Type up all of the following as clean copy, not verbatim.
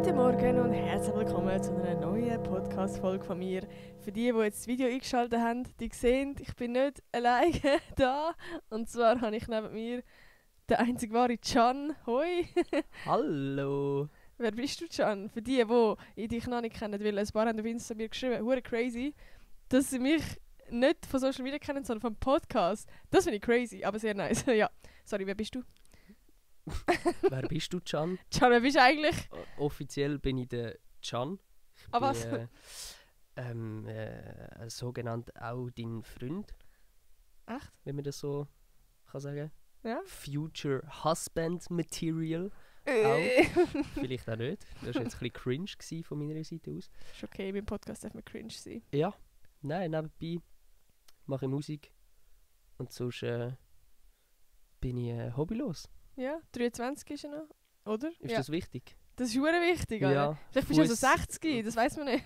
Guten Morgen und herzlich willkommen zu einer neuen Podcast-Folge von mir. Für die jetzt das Video eingeschaltet haben, die sehen, ich bin nicht alleine da. Und zwar habe ich neben mir den einzig wahren Can. Hoi! Hallo! Wer bist du, Can? Für die dich noch nicht kennen, weil ein paar haben auf Insta mir geschrieben, hure crazy, dass sie mich nicht von Social Media kennen, sondern vom Podcast. Das finde ich crazy, aber sehr nice. Ja, sorry, wer bist du? Wer bist du, Can? Can, wer bist du eigentlich? Offiziell bin ich der Can. Ah, was? Sogenannt auch dein Freund. Echt? Wenn man das so kann sagen. Ja. Future Husband Material. Vielleicht auch nicht. Das war jetzt ein bisschen cringe von meiner Seite aus. Ist okay, beim Podcast darf man cringe sein. Ja. Nein, nebenbei mache ich Musik. Und sonst bin ich hobbylos. Ja, 23 ist er noch, oder? Ist ja. das wichtig? Das ist verdammt wichtig, oder? Ja. Vielleicht bist du also 60, das weiss man nicht.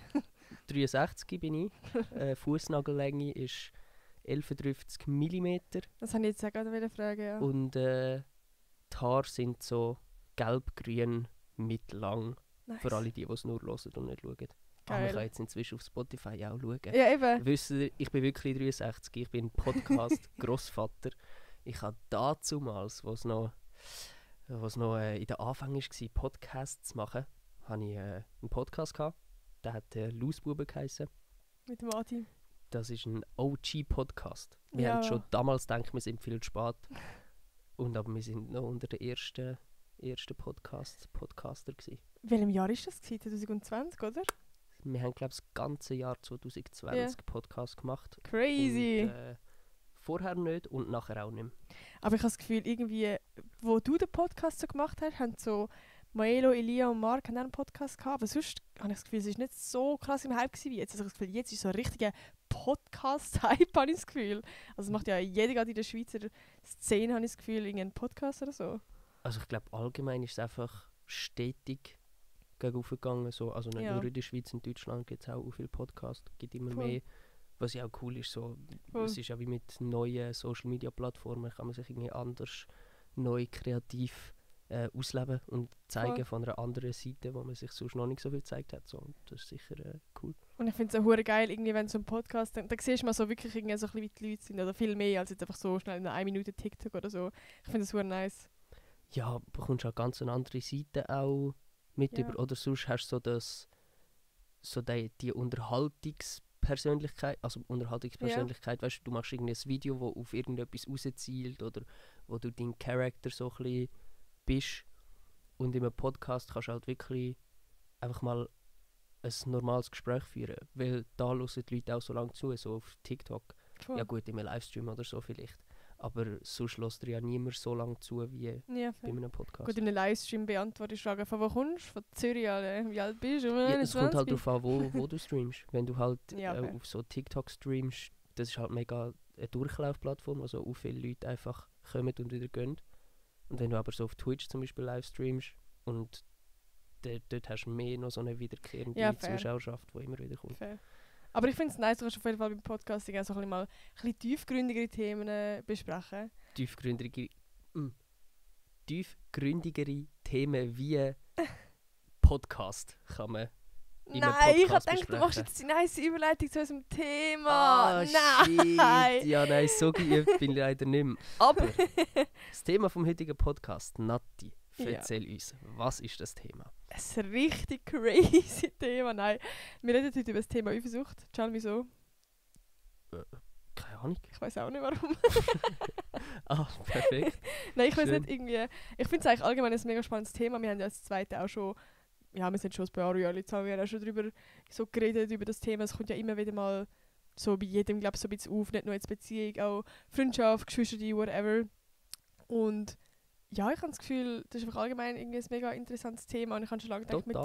63 bin ich. Fußnagellänge ist 11,50 mm. Das wollte ich jetzt auch gerade fragen, ja. Und die Haare sind so gelb-grün mittellang. Nice. Für alle, die es nur hören und nicht schauen. Aber man kann jetzt inzwischen auf Spotify auch schauen. Ja, eben. Wisst ihr, ich bin wirklich 63, ich bin Podcast-Grossvater. Ich habe dazumals, was noch in den Anfängen war, Podcasts zu machen, hatte ich einen Podcast gehabt. Der hat Lausbuben geheissen. Mit dem Adi. Das ist ein OG-Podcast. Wir Ja. haben schon damals gedacht, wir sind viel zu spät. Aber wir sind noch unter den ersten Podcaster gewesen. In welchem Jahr war das? 2020, oder? Wir haben, glaube ich, das ganze Jahr 2020 Podcast gemacht. Crazy! Und, vorher nicht und nachher auch nicht mehr. Aber ich habe das Gefühl, irgendwie, wo du den Podcast so gemacht hast, haben so Maelo, Elia und Mark haben auch einen Podcast gehabt. Aber sonst habe ich das Gefühl, es war nicht so krass im Hype wie jetzt. Also ich habe das Gefühl, jetzt ist so ein richtiger Podcast-Hype, habe ich das Gefühl. Also es macht ja jeder gerade in der Schweizer Szene, habe ich das Gefühl, irgendeinen Podcast oder so. Also ich glaube, allgemein ist es einfach stetig gegen aufgegangen. So. Also nicht nur in der Schweiz, in Deutschland gibt es auch viele Podcasts, gibt immer mehr. Was ja auch cool ist, so, es ist ja wie mit neuen Social-Media-Plattformen, kann man sich irgendwie anders, neu, kreativ ausleben und zeigen von einer anderen Seite, wo man sich sonst noch nicht so viel gezeigt hat. So. Und das ist sicher cool. Und ich finde es auch hure geil, irgendwie, wenn so ein Podcast, da siehst du mal so wirklich irgendwie so ein bisschen, wie die Leute sind, oder viel mehr als jetzt einfach so schnell in 1 Minute TikTok oder so. Ich finde das hure nice. Ja, du bekommst auch ganz eine andere Seite auch mit über, oder sonst hast du so die Unterhaltungspersönlichkeit, weißt du, machst irgendwie ein Video, das auf irgendetwas rauszielt oder wo du dein Charakter so ein bisschen bist. Und in einem Podcast kannst du halt wirklich einfach mal ein normales Gespräch führen, weil da hören die Leute auch so lange zu, so auf TikTok. Ja gut, in einem Livestream oder so vielleicht. Aber sonst hört dir ja niemand so lange zu wie bei einem Podcast. Gut, in einem Livestream beantwortest du Fragen, von wo kommst du? Von Zürich, alle. Wie alt bist du? Ja, es kommt halt darauf an, wo du streamst. Wenn du halt auf so TikTok streamst, das ist halt mega eine Durchlaufplattform, also auch viele Leute einfach kommen und wieder gehen. Und wenn du aber so auf Twitch zum Beispiel live streamst und dort hast du mehr noch so eine wiederkehrende Zuschauerschaft, die immer wieder kommt. Fair. Aber ich finde es nice, du kannst auf jeden Fall beim Podcasting auch so ein bisschen tiefgründigere Themen besprechen. Tiefgründigere Themen wie Podcast kann man in einem Nein, ich Podcast habe gedacht, du machst jetzt die nice Überleitung zu unserem Thema. Ah, nein! Shit. Ja, nein, so geübt bin ich leider nicht mehr. Aber das Thema vom heutigen Podcast, Nati, erzähl uns, was ist das Thema? Ein richtig crazy Thema, nein. Wir reden heute über das Thema Eifersucht. Can, wieso? Keine Ahnung. Ich weiß auch nicht, warum. Perfekt. Nein, ich weiß nicht, irgendwie... Ich finde es eigentlich allgemein ein mega spannendes Thema. Wir haben ja als Zweite auch schon... Ja, wir sind schon ein paar Jahre, jetzt haben wir auch schon darüber so geredet, über das Thema. Es kommt ja immer wieder mal so bei jedem, glaube ich, so ein bisschen auf. Nicht nur jetzt Beziehung, auch Freundschaft, Geschwister, whatever. Und... Ja, ich habe das Gefühl, das ist einfach allgemein irgendwie ein mega interessantes Thema und ich habe schon lange gedacht, mit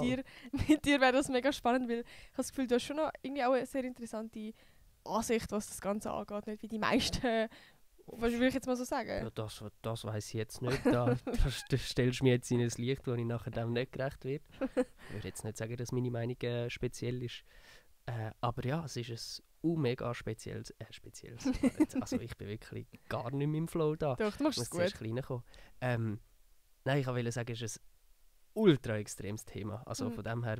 dir wäre das mega spannend, weil ich habe das Gefühl, du hast schon noch irgendwie auch eine sehr interessante Ansicht, was das Ganze angeht, nicht wie die meisten, was will ich jetzt mal so sagen? Ja, das weiss ich jetzt nicht, da stellst du mir jetzt in ein Licht, wo ich nachher dem nicht gerecht werde. Ich würde jetzt nicht sagen, dass meine Meinung speziell ist, aber ja, es ist ein mega spezielles. Also ich bin wirklich gar nicht mehr im Flow da. Doch, du machst es gut. Nein, ich wollte sagen, es ist ultra extremes Thema. Also von dem her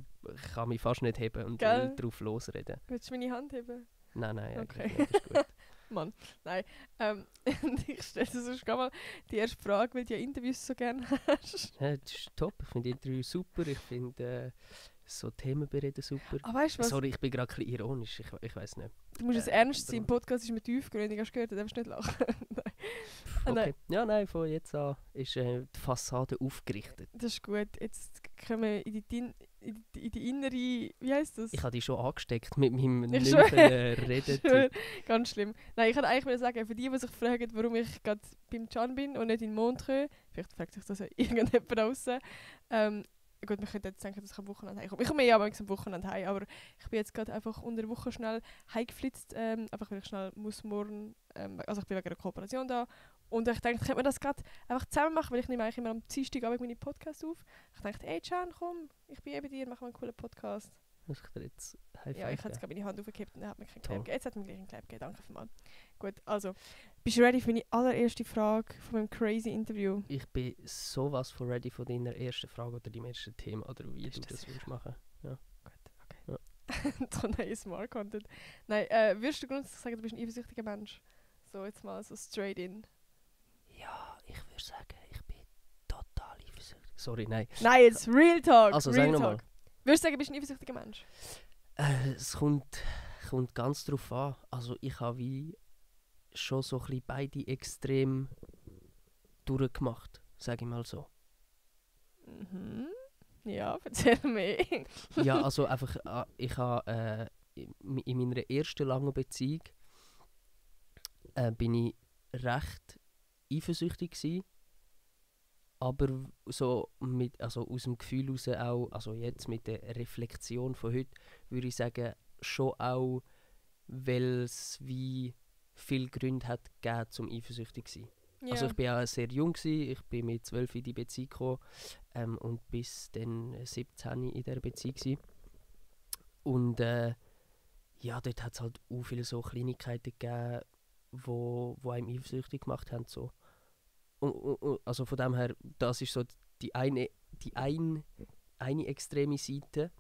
kann mich fast nicht heben und will drauf losreden. Willst du meine Hand heben? Nein, Okay. eigentlich nicht, ist gut. Mann, nein. Ich stelle dir sonst mal die erste Frage, weil du ja Interviews so gerne hast. Ja, das ist top. Ich finde Interviews super. Ich finde so Themen bereden super. Weißt du was? Sorry, ich bin gerade ein bisschen ironisch. Ich weiß nicht. Du musst es ernst sein. Im Podcast ist mit tiefgründig. Hast du gehört? Du darfst nicht lachen. Okay. Nein. Ja, nein, von jetzt an ist die Fassade aufgerichtet. Das ist gut. Jetzt kommen wir in die innere... Wie heisst das? Ich habe dich schon angesteckt mit meinem Ich nicht reden. Ganz schlimm. Nein, ich wollte eigentlich sagen, für die sich fragen, warum ich gerade beim Can bin und nicht in Montreux, vielleicht fragt sich das ja irgendjemand draussen. Gut, wir könnten jetzt denken, dass ich am Wochenende heimkomme. Ich komme ja am Wochenende heim, aber ich bin jetzt gerade einfach unter der Woche schnell heimgeflitzt, einfach weil ich schnell muss morgen, also ich bin wegen einer Kooperation da. Und ich dachte, könnte man das gerade einfach zusammen machen, weil ich nehme eigentlich immer am Dienstagabend meine Podcasts auf. Ich dachte, hey Can, komm, ich bin bei dir, machen wir einen coolen Podcast. Muss ich dir jetzt High-Five Ja, ich habe geben? jetzt gerade meine Hand aufgekippt und er hat mir keinen Toll. Clap gegeben. Jetzt hat er mir gleich einen Clap gegeben, danke vielmals. Gut, also, bist du ready für meine allererste Frage von meinem crazy Interview? Ich bin sowas von ready von deiner ersten Frage oder deinem ersten Thema oder wie Ist du das das willst machen. Ja. Gut, okay. Ja. So neue Smart Content. Nein, würdest du grundsätzlich sagen, du bist ein eifersüchtiger Mensch? So, jetzt mal so straight in. Ja, ich würde sagen, ich bin total eifersüchtig. Sorry, nein. Nein, jetzt Real Talk! Also Real sag nochmal. Talk. Würdest du sagen, du bist ein eifersüchtiger Mensch? Es kommt ganz drauf an. Also ich habe wie schon so ein bisschen beide extrem durchgemacht, sage ich mal so. Mhm. Ja, erzähl mehr. Ja, also einfach, ich habe in meiner ersten langen Beziehung bin ich recht eifersüchtig gewesen, aber so also aus dem Gefühl heraus auch, also jetzt mit der Reflexion von heute, würde ich sagen, schon auch, weil es wie viele Gründe hat gegeben, zum eifersüchtig zu sein. Ja. Also ich bin auch sehr jung gewesen, ich bin mit 12 in die Beziehung gekommen und bis dann 17 in dieser Beziehung gewesen. Und ja, dort hat es halt auch viele so Kleinigkeiten gegeben, wo einem eifersüchtig gemacht haben. So. Und also von dem her, das ist so die eine extreme Seite.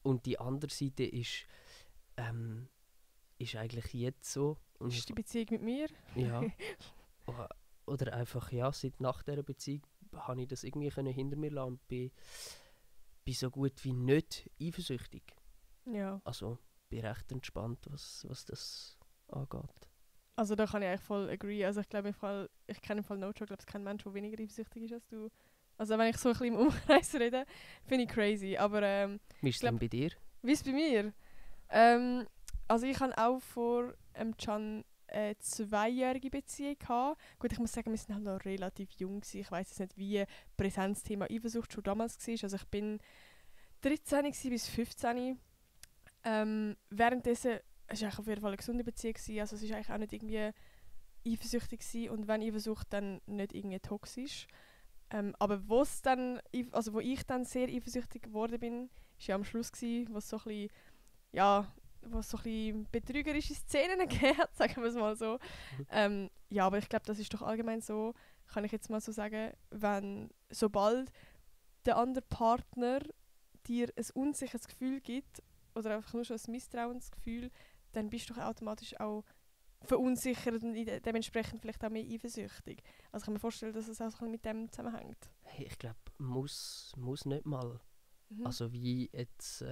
Und die andere Seite ist eigentlich jetzt so. Und Ist die Beziehung mit mir? ja. Oder einfach, ja, seit nach dieser Beziehung habe ich das irgendwie hinter mir lassen und bin so gut wie nicht eifersüchtig. Ja. Also bin recht entspannt, was das angeht. Also da kann ich eigentlich voll agree. Also ich glaube ich kenne im Fall No Joke, ich glaube es kein Mensch, der weniger eifersüchtig ist als du. Also wenn ich so ein bisschen im Umkreis rede, finde ich crazy. Aber Wie ist es denn bei dir? wie ist es bei mir? Also ich hatte auch vor Can eine 2-jährige Beziehung gehabt. Gut, ich muss sagen, wir sind halt noch relativ jung gewesen. Ich weiss jetzt nicht, wie präsent das Thema Eifersucht schon damals war. Also ich bin 13 bis 15. Währenddessen es war auf jeden Fall eine gesunde Beziehung gewesen. Also es war eigentlich auch nicht irgendwie eifersüchtig gewesen. Und wenn Eifersucht, dann nicht irgendwie toxisch. Aber wo ich dann sehr eifersüchtig geworden bin, war ja am Schluss gewesen, wo es so ein bisschen, ja, was so ein bisschen betrügerische Szenen gegeben hat, sagen wir es mal so. Ja, aber ich glaube, das ist doch allgemein so, kann ich jetzt mal so sagen, sobald der andere Partner dir ein unsicheres Gefühl gibt oder einfach nur schon ein Misstrauensgefühl, dann bist du doch automatisch auch verunsichert und dementsprechend vielleicht auch mehr eifersüchtig. Also ich kann mir vorstellen, dass es auch so ein bisschen mit dem zusammenhängt. Hey, ich glaube, muss nicht mal. Mhm. Also wie jetzt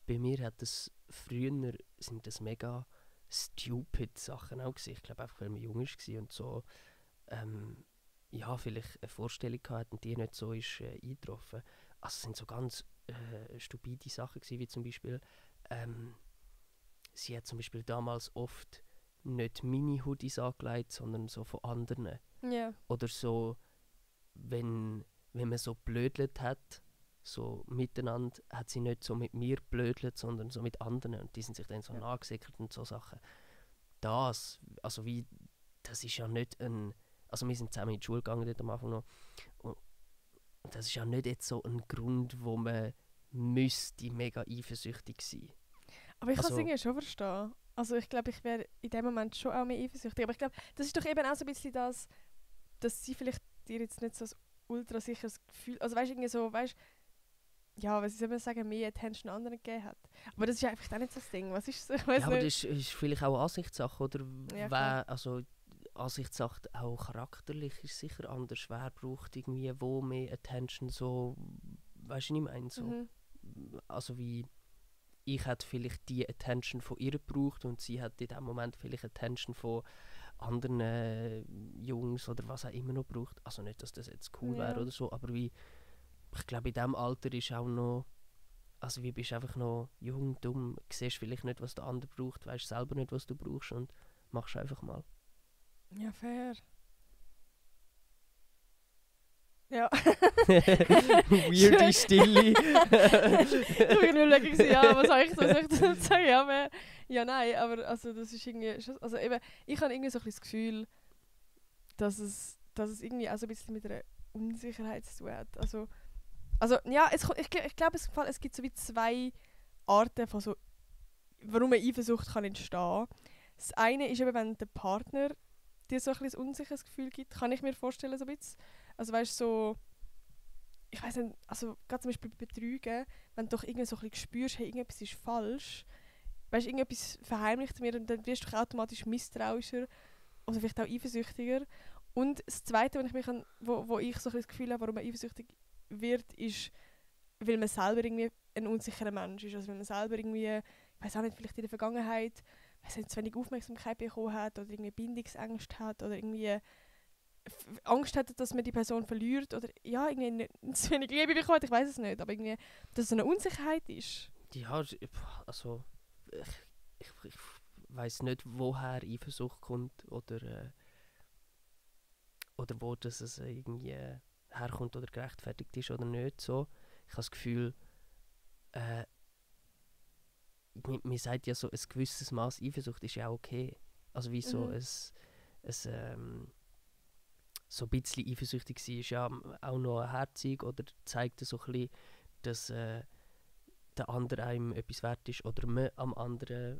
bei mir hat das früher sind das mega stupid Sachen auch gewesen. Ich glaube einfach, weil man jung war und so ja, vielleicht eine Vorstellung hatte und die nicht so ist eingetroffen. Also es sind so ganz stupide Sachen gewesen, wie zum Beispiel sie hat zum Beispiel damals oft nicht Mini-Hoodies angelegt, sondern so von anderen. Ja. Oder so, wenn man so blödelt hat, so miteinander, hat sie nicht so mit mir blödelt, sondern so mit anderen. Und die sind sich dann so nachgesickert und so Sachen. Das ist ja nicht ein... Also wir sind zusammen in die Schule gegangen dort am Anfang noch. Und das ist ja nicht jetzt so ein Grund, wo man müsste mega eifersüchtig sein. Aber ich kann Also- es irgendwie schon verstehen. Also ich glaube, ich wäre in dem Moment schon auch mehr eifersüchtig. Aber ich glaube, das ist doch eben auch so ein bisschen das, dass sie vielleicht dir jetzt nicht so ein ultra sicher das Gefühl, also weißt du, irgendwie so, weißt ja, was soll man sagen, mehr Attention anderen gegeben hat. Aber das ist ja einfach auch nicht so das Ding. Was ist so? Ich weiss Ja, aber nicht. das ist vielleicht auch Ansichtssache, oder? Ja, klar. Also Ansichtssache auch charakterlich ist sicher anders. Wer braucht irgendwie wo mehr Attention, so, weißt du, was ich meine? So, Mhm. also wie ich hätte vielleicht die Attention von ihr gebraucht und sie hat in dem Moment vielleicht Attention von anderen Jungs oder was auch immer noch braucht. Also nicht, dass das jetzt cool Ja. wäre oder so, aber wie, ich glaube in diesem Alter ist auch noch, also wie bist du einfach noch jung, dumm, siehst vielleicht nicht, was der andere braucht, weißt selber nicht, was du brauchst und machst einfach mal. Ja, fair. Ja. Weirde Stille. Ich war nur überlegen, ja, was soll ich dazu sagen? Ja, mehr. Ja, nein, aber also das ist irgendwie schon, also eben, ich habe irgendwie so ein bisschen das Gefühl, dass es irgendwie auch so ein bisschen mit einer Unsicherheit zu tun hat. Also ja, ich glaube, es gibt so wie zwei Arten von so, warum eine Eifersucht kann entstehen. Das eine ist eben, wenn der Partner dir so ein bisschen ein unsicheres Gefühl gibt, kann ich mir vorstellen, so ein bisschen. Also weißt du, so, ich weiß nicht, also gerade zum Beispiel bei Betrügen, wenn du doch irgendwie so ein bisschen spürst, hey, irgendetwas ist falsch, weißt du, irgendetwas verheimlicht mir, dann wirst du automatisch misstrauischer oder vielleicht auch eifersüchtiger. Und das Zweite, wo ich so ein bisschen das Gefühl habe, warum man eifersüchtig wird, ist, weil man selber irgendwie ein unsicherer Mensch ist. Also weil man selber irgendwie, ich weiß auch nicht, vielleicht in der Vergangenheit zu wenig Aufmerksamkeit bekommen hat oder irgendwie Bindungsängste hat oder irgendwie Angst hat, dass man die Person verliert oder ja, irgendwie nicht zu wenig Liebe bekommen hat, ich weiß es nicht, aber irgendwie, dass es eine Unsicherheit ist. Ja, also ich weiß nicht, woher Eifersucht kommt oder wo das es irgendwie herkommt oder gerechtfertigt ist oder nicht. So. Ich habe das Gefühl, man sagt ja so, ein gewisses Maß Eifersucht ist ja auch okay. Also wie so so ein bisschen eifersüchtig sein ist ja auch noch herzig oder zeigt so ein bisschen, dass der andere einem etwas wert ist oder man am anderen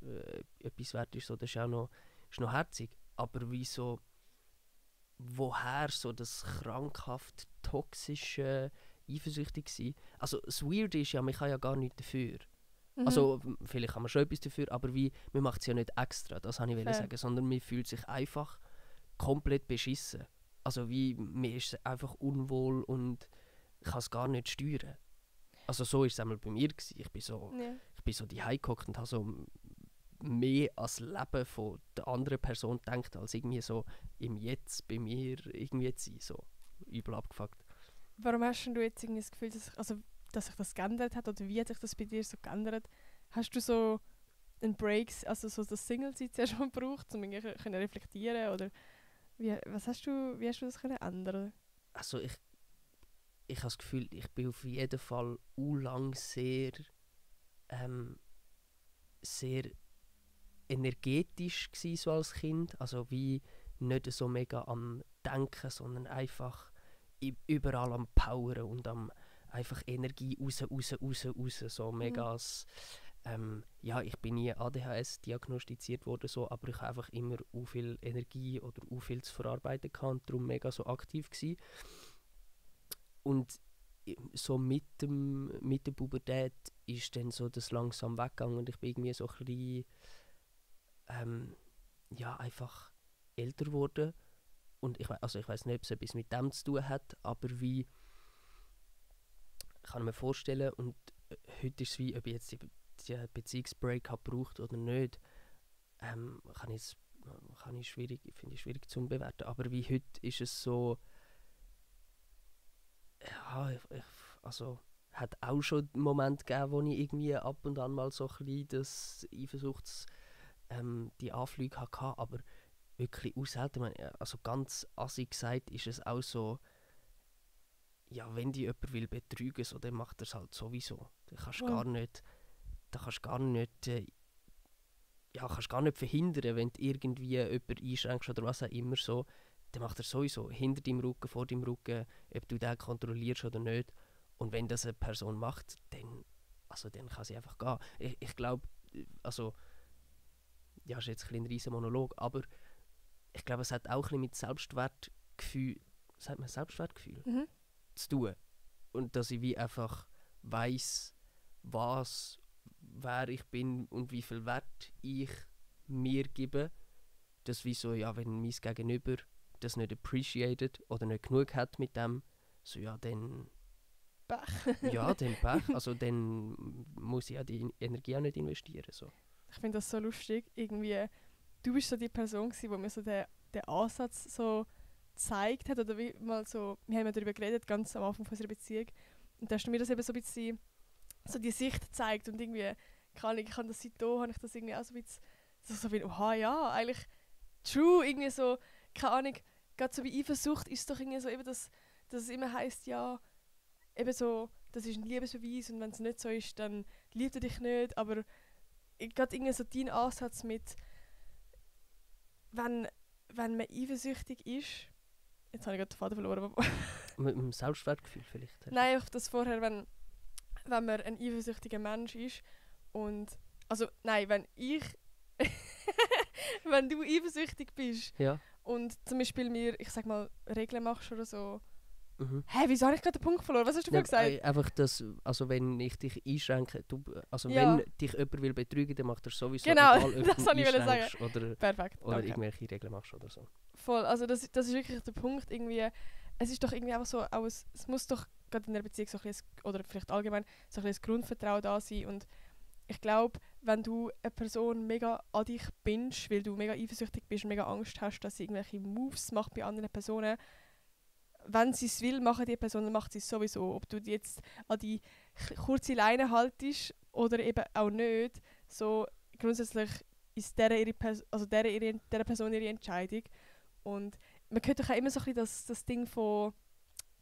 etwas wert ist. So, das ist noch herzig. Aber wie so, woher so das krankhaft toxische eifersüchtig sein? Also das Weirde ist ja, man kann ja gar nichts dafür. Also vielleicht kann man schon etwas dafür, aber wie, man macht es ja nicht extra, das wollte ich sagen, sondern man fühlt sich einfach komplett beschissen. Also wie, mir ist einfach unwohl und kann es gar nicht steuern. Also so war es einmal bei mir gewesen. Ich bin so die gehockt und habe so mehr an das Leben von der anderen Person gedacht, als irgendwie so im Jetzt bei mir irgendwie zu sein. So übel abgefuckt. Warum hast du jetzt irgendwie das Gefühl, dass sich das geändert hat oder wie hat sich das bei dir so geändert? Hast du so einen Break, also so das Single-Zeit zuerst mal gebraucht, um irgendwie können reflektieren oder wie hast du das können ändern? Also ich habe das Gefühl, ich bin auf jeden Fall lang sehr energetisch gsi, so als Kind. Also wie nicht so mega am Denken, sondern einfach überall am Poweren und am einfach Energie raus. So mega als, ja, ich bin nie ADHS diagnostiziert worden, so, aber ich habe einfach immer viel Energie oder viel zu verarbeiten gehabt und darum mega so aktiv gsi. Und so mit der Pubertät ist dann so das langsam weggegangen und ich bin irgendwie so ein bisschen ja, einfach älter geworden. Und ich weiß nicht, ob es etwas mit dem zu tun hat, aber wie kann ich mir vorstellen, und heute ist es wie, ob ich jetzt die Beziehungsbreak habe gebraucht oder nicht, finde ich schwierig zu bewerten. Aber wie heute ist es so, ja, also hat auch schon einen Moment gegeben, wo ich irgendwie ab und an mal so ein bisschen das die Anflüge hatte, aber wirklich auch selten. Also ganz assig gesagt ist es auch so, ja, wenn dich jemand will betrügen, so, dann macht er es halt sowieso. Da kannst du gar nicht, kannst gar nicht verhindern, wenn du irgendwie jemanden einschränkst oder was auch immer so, dann macht er sowieso hinter deinem Rücken, vor deinem Rücken, ob du den kontrollierst oder nicht. Und wenn das eine Person macht, dann kann sie einfach gehen. Ich glaube, also, ja, ist jetzt ein riesen Monolog, aber ich glaube, es hat auch ein bisschen mit Selbstwertgefühl, sagt man Selbstwertgefühl? zu tun. Und dass ich wie einfach weiss, wer ich bin und wie viel Wert ich mir gebe. Dass wie so, ja, wenn mein Gegenüber das nicht appreciated oder nicht genug hat mit dem, so ja, dann... Pech. Ja, dann Pech. Also dann muss ich ja die Energie auch nicht investieren. So. Ich finde das so lustig. Irgendwie, du bist so die Person gewesen, wo mir so den Ansatz so gezeigt hat. Oder wie mal so, wir haben ja darüber geredet, ganz am Anfang unserer Beziehung. Und da hast du mir das eben so ein bisschen, so die Sicht gezeigt. Und irgendwie, ich habe das seitdem, habe ich das irgendwie auch so ein bisschen, so wie, oha, ja, eigentlich true, irgendwie so, keine Ahnung, gerade so wie Eifersucht ist doch irgendwie so eben, dass es immer heisst, ja, eben so, das ist ein Liebesbeweis und wenn es nicht so ist, dann liebt er dich nicht, aber gerade irgendwie so dein Ansatz mit, wenn man eifersüchtig ist, jetzt habe ich gerade den Faden verloren, aber Mit dem Selbstwertgefühl vielleicht. nein, einfach das vorher, wenn man ein eifersüchtiger Mensch ist und, also nein, wenn du eifersüchtig bist Ja. und zum Beispiel mir, ich sag mal, Regeln machst oder so. Mhm. Hä, wieso habe ich gerade den Punkt verloren? Was hast du vorhin gesagt? Einfach das, also wenn ich dich einschränke, Ja. wenn dich jemand will betrügen, dann macht er sowieso Genau, egal, ob das du wollte ich einschränkst oder Perfekt, danke. irgendwelche Regeln machst oder so. Voll, also das ist wirklich der Punkt irgendwie, es ist doch irgendwie einfach so, es muss doch gerade in einer Beziehung so ein bisschen, oder vielleicht allgemein, so ein bisschen Grundvertrauen da sein und ich glaube, wenn du eine Person mega an dich bindest, weil du mega eifersüchtig bist und mega Angst hast, dass sie irgendwelche Moves macht bei anderen Personen, wenn sie es will, machen die Person, dann macht sie es sowieso. Ob du die jetzt an die kurze Leine haltest oder eben auch nicht, so grundsätzlich ist dieser Person ihre Entscheidung. Und man hört doch auch immer so ein bisschen das Ding von,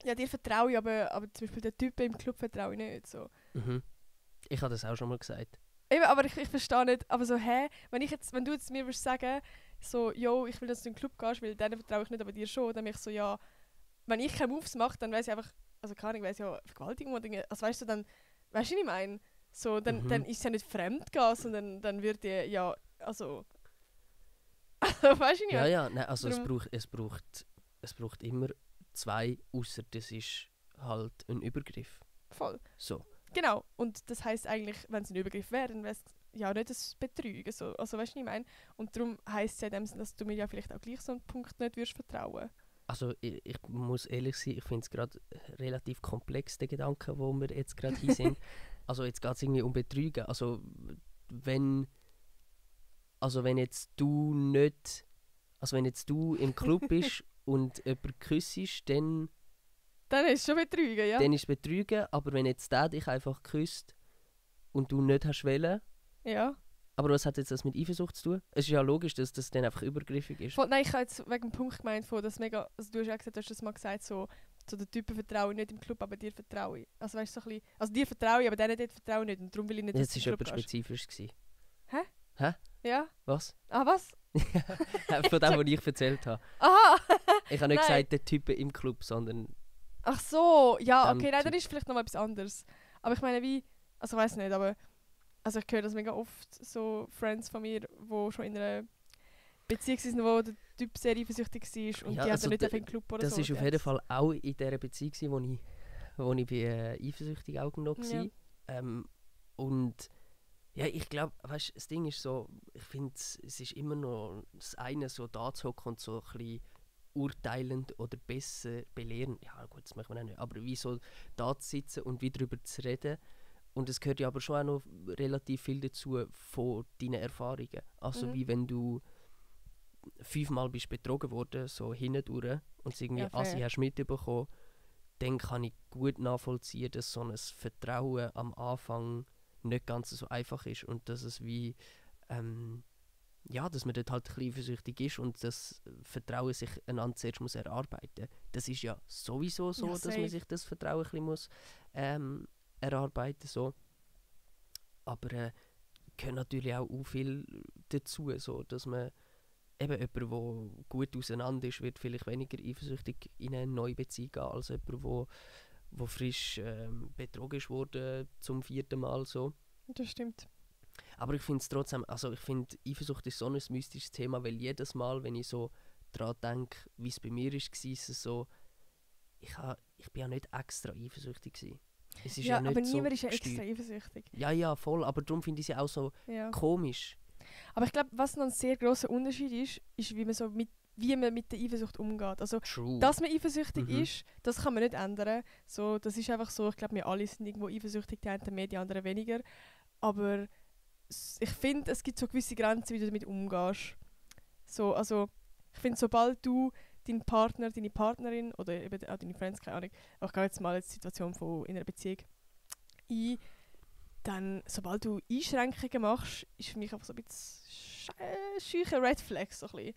ja, dir vertraue ich, aber zum Beispiel den Typen im Club vertraue ich nicht. So. Mhm. Ich habe das auch schon mal gesagt. Eben, aber ich verstehe nicht, aber so, wenn du jetzt mir würdest sagen, so, yo, ich will, dass du in den Club gehst, weil denen vertraue ich nicht, aber dir schon, dann bin ich so, ja, wenn ich keine Moves mache, dann weiss ich einfach, also keine Ahnung, weiss ja Vergewaltigung oder Dinge, also weißt du, dann, weißt du, was ich meine? So, dann ist es ja nicht Fremdgehen, sondern dann wird dir, ja, also, weißt du nicht? Ja, nein, also es braucht immer zwei, außer das ist halt ein Übergriff. Voll. So. Genau, und das heisst eigentlich, wenn es ein Übergriff wäre, dann wäre es ja nicht das Betrügen, so, also weißt du, was ich meine? Und darum heisst es ja in dem Sinne, dass du mir ja vielleicht auch gleich so einen Punkt nicht würdest vertrauen. Also ich muss ehrlich sein, ich finde es gerade relativ komplex, der Gedanke, wo wir jetzt gerade hier sind. Also jetzt geht es irgendwie um Betrügen. Also wenn jetzt du nicht, also wenn jetzt du im Club bist und jemanden küsst, dann ist es schon Betrügen, ja? Dann ist es Betrügen, aber wenn jetzt der dich einfach küsst und du nicht hast wollen, ja. aber was hat jetzt das mit Eifersucht zu tun? Es ist ja logisch, dass das dann einfach übergriffig ist. Nein, ich habe jetzt wegen dem Punkt gemeint, dass mega, also du hast ja gesagt, du hast das mal gesagt, so den Typen vertraue ich nicht im Club, aber dir vertraue ich. Also weißt du, so ein bisschen, also dir vertraue ich, aber denen dort vertraue ich nicht und darum will ich nicht, dass Das du war in den Club etwas gehst. Spezifisches gewesen. Hä? Ja? Was? Ah, was? Von dem, was ich erzählt habe. Aha! Ich habe nicht Nein. gesagt, der Typen im Club, sondern... Ach so, ja, Dem okay, nein, Typ. dann ist vielleicht noch mal etwas anderes. Aber ich meine, also ich weiß nicht, aber also ich höre das mega oft, so Friends von mir, die schon in einer Beziehung sind, wo der Typ sehr eifersüchtig war und Ja, die also haben dann nicht auf den Club oder Das so. ist auf jeden Fall auch in dieser Beziehung, wo ich bei eifersüchtig auch noch war. Ja. Und ja, ich glaube, weißt, das Ding ist so, ich finde, es ist immer noch das eine, so da zu hocken und so ein bisschen urteilend oder besser belehren. Ja gut, das machen wir auch nicht. Aber wie so da zu sitzen und wieder darüber zu reden. Und es gehört ja aber schon auch noch relativ viel dazu von deinen Erfahrungen. Also wie wenn du 5-mal bist betrogen worden, so hindurch, und es irgendwie Assi hast mitbekommen, dann kann ich gut nachvollziehen, dass so ein Vertrauen am Anfang nicht ganz so einfach ist und dass es wie dass man dort halt ein bisschen eifersüchtig ist und das Vertrauen sich einander zuerst muss erarbeiten. Das ist ja sowieso so, dass man sich das Vertrauen ein bisschen muss erarbeiten so. Aber gehört natürlich auch viel dazu, so, dass man eben jemand, der gut auseinander ist, wird vielleicht weniger eifersüchtig in eine neue Beziehung gehen, als jemand, der frisch betrogen ist worden zum 4. Mal. So. Das stimmt. Aber ich finde es trotzdem, also ich finde, Eifersucht ist so ein mystisches Thema, weil jedes Mal, wenn ich so daran denke, wie es bei mir war, ist es so, ich bin ja nicht extra eifersüchtig gewesen. Es ist Ja, nicht aber so niemand ist ja gesteuert. extra eifersüchtig. Ja, voll, aber darum finde ich sie auch so Ja. komisch. Aber ich glaube, was noch ein sehr grosser Unterschied ist, wie man mit der Eifersucht umgeht. Also, True. dass man eifersüchtig Mhm. ist, das kann man nicht ändern. So, das ist einfach so, ich glaube, wir alle sind irgendwo eifersüchtig, die einen mehr, die anderen weniger. Aber ich finde, es gibt so gewisse Grenzen, wie du damit umgehst. So, also, ich finde, sobald du deinen Partner, deine Partnerin oder eben auch deine Friends, keine Ahnung, aber ich gehe jetzt mal in die Situation von in einer Beziehung ein, dann, sobald du Einschränkungen machst, ist für mich einfach so ein bisschen scheuche Red Flag, so ein bisschen.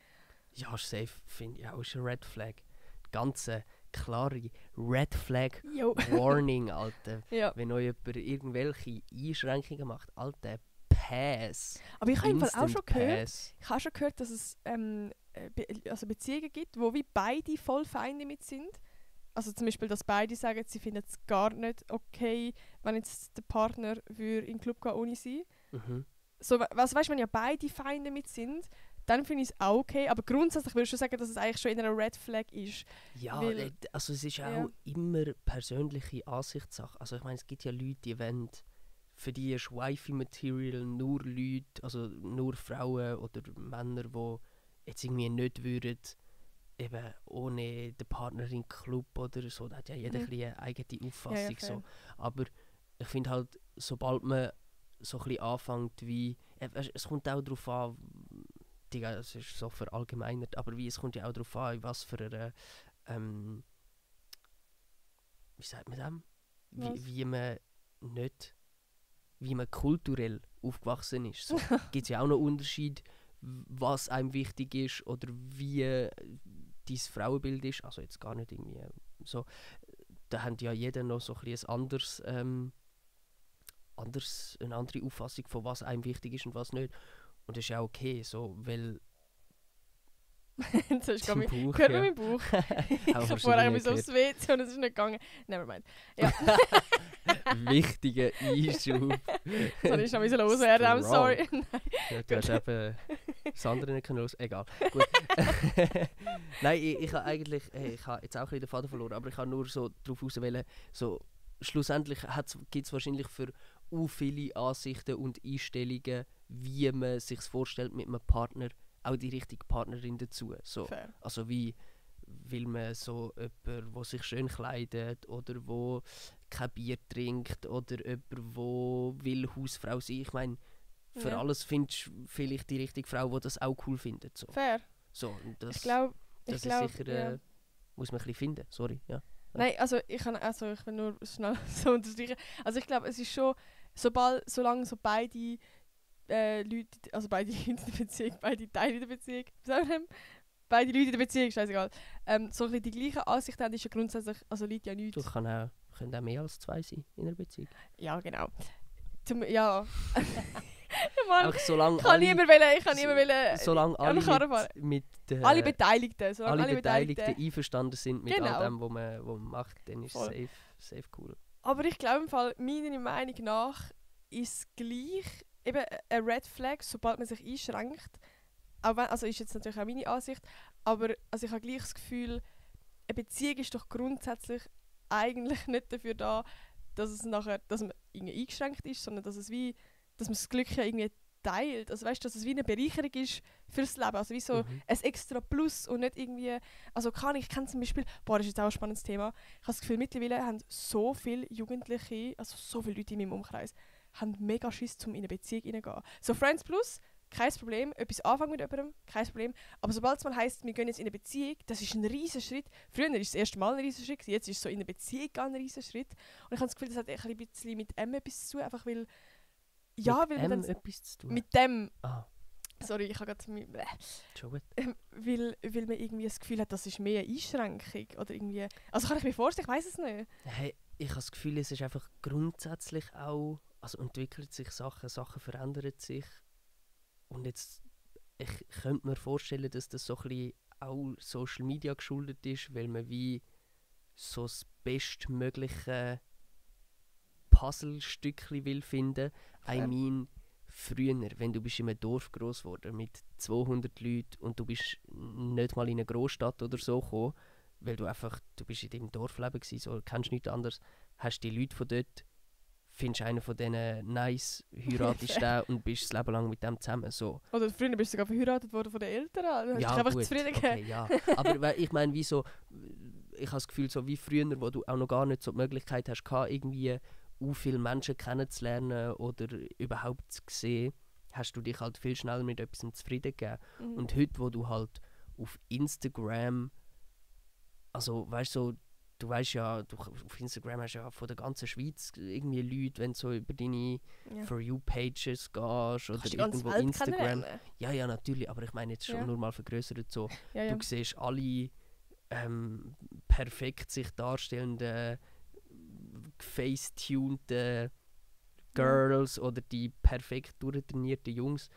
Ja, safe finde ich auch, ist ein Red Flag. Ganze klare Red Flag Jo. Warning, Alter. Ja. Wenn euch jemand irgendwelche Einschränkungen macht, Alter, Pass. Aber ich habe im Fall auch schon Instant gehört, Pass. ich habe schon gehört, dass es also Beziehungen gibt, wo wie beide voll fein damit sind. Also zum Beispiel, dass beide sagen, sie finden es gar nicht okay, wenn jetzt der Partner in den Club geht ohne sie. Mhm. So, weißt du, wenn ja beide fein damit sind, dann finde ich es auch okay. Aber grundsätzlich würde ich schon sagen, dass es eigentlich schon in einer Red Flag ist. Ja, Weil- also es ist auch Ja. immer persönliche Ansichtssache. Also ich meine, es gibt ja Leute, die wollen, für die ist Wifi-Material nur Leute, also nur Frauen oder Männer, die jetzt irgendwie nicht würden, eben ohne den Partner in den Club oder so, da hat ja jeder Mhm. ein bisschen eine eigene Auffassung. fair. So. Aber ich finde halt, sobald man so ein bisschen anfängt, wie, es kommt auch darauf an, Digga, es ist so verallgemeinert, aber es kommt ja auch darauf an, in was für eine, wie sagt man das? Was? Wie man kulturell aufgewachsen ist. So, gibt es ja auch noch Unterschied, was einem wichtig ist oder wie dein Frauenbild ist. Also jetzt gar nicht irgendwie so. Da hat ja jeder noch so ein bisschen eine andere Auffassung von was einem wichtig ist und was nicht. Und das ist ja auch okay, so, weil Jetzt hast du dein Bauch, gehört ja. mein Bauch. Ich Auch habe wahrscheinlich vorher nicht so aufs WC und es ist nicht gegangen. Nevermind. Ja, Wichtiger Einschub. das ist noch ein bisschen loswerden, I'm Strong. sorry. Ja, du hast eben das andere nicht los. Egal. Gut. Nein, ich habe eigentlich, ich habe jetzt auch ein bisschen den Faden verloren, aber ich habe nur so darauf auswählen, so schlussendlich gibt es wahrscheinlich für viele Ansichten und Einstellungen, wie man sich vorstellt mit einem Partner, auch die richtige Partnerin dazu. So. Fair. Also wie will man so jemanden, der sich schön kleidet oder wo kein Bier trinkt oder jemand, der will Hausfrau sein. Ich meine, für Ja. alles findest du vielleicht die richtige Frau, die das auch cool findet. So, Fair. so und das, Ich glaube, das ist sicher, ja. muss man ein bisschen finden. Sorry, ja. Nein, also ich will nur schnell so unterstreichen. Also ich glaube, es ist schon, solange so beide Leute, also beide Leute in der Beziehung, beide Teile in der Beziehung, wie sagen wir, beide Leute in der Beziehung, scheißegal, so ein bisschen die gleiche Ansicht haben, ist ja grundsätzlich, also liegt ja nichts. Du können auch mehr als zwei sein in einer Beziehung. Ja, genau. Ja. Mann, Auch solange ich kann niemand solange an der Karre alle fahren. mit Alle Beteiligten. Solange alle Beteiligten einverstanden sind mit Genau. all dem, was man macht, dann ist Voll. es safe cool. Aber ich glaube im Fall, meiner Meinung nach, ist gleich eben eine Red Flag, sobald man sich einschränkt. Auch wenn, also ist jetzt natürlich auch meine Ansicht, aber also ich habe gleich das Gefühl, eine Beziehung ist doch grundsätzlich eigentlich nicht dafür da, dass man irgendwie eingeschränkt ist, sondern dass man das Glück ja irgendwie teilt. Also weißt du, dass es wie eine Bereicherung ist fürs Leben. Also wie so ein extra Plus und nicht irgendwie. Also ich kenne zum Beispiel, das ist jetzt auch ein spannendes Thema. Ich habe das Gefühl, mittlerweile haben so viele Jugendliche, also so viele Leute in meinem Umkreis, haben mega Schiss, um in eine Beziehung reingehen. So Friends Plus, kein Problem. Etwas anfangen mit jemandem, kein Problem. Aber sobald es mal heisst, wir gehen jetzt in eine Beziehung, das ist ein riesen Schritt. Früher war es das erste Mal ein riesen Schritt, jetzt ist es so in eine Beziehung ein riesen Schritt. Und ich habe das Gefühl, das hat ein bisschen mit etwas zu tun, einfach weil. Ja, weil man dann etwas zu tun. mit dem. Ah, Sorry, ich habe gerade. schon gut. Weil man irgendwie das Gefühl hat, das ist mehr eine Einschränkung. Oder irgendwie. Also kann ich mir vorstellen, ich weiß es nicht. Hey, ich habe das Gefühl, es ist einfach grundsätzlich auch, also entwickelt sich Sachen verändern sich. Und jetzt, ich könnte mir vorstellen, dass das so ein bisschen auch Social Media geschuldet ist, weil man wie so das bestmögliche Puzzlestückchen will finden. I Fair. mean, früher, wenn du bist in einem Dorf groß geworden mit 200 Leuten und du bist nicht mal in eine Großstadt oder so gekommen, weil du bist in deinem Dorfleben gewesen, so, kennst nichts anderes, hast die Leute von dort, findest einen von denen nice, heiratest den und bist das Leben lang mit dem zusammen. So. Oder früher bist du sogar verheiratet worden von den Eltern. Du hast dich einfach gut, zufrieden okay, gegeben. ja. Aber ich meine, ich habe das Gefühl, so wie früher, wo du auch noch gar nicht so die Möglichkeit hast, irgendwie viele Menschen kennenzulernen oder überhaupt zu sehen, hast du dich halt viel schneller mit etwas zufrieden gegeben. Und heute, wo du halt auf Instagram, also weißt du, du weißt ja, auf Instagram hast du ja von der ganzen Schweiz irgendwie Leute, wenn du so über deine For You-Pages gehst oder irgendwo Instagram. Ja, natürlich, aber ich meine jetzt schon nur mal vergrößert so. Du siehst alle perfekt sich darstellenden, gefacetunten Girls oder die perfekt durchtrainierten Jungs.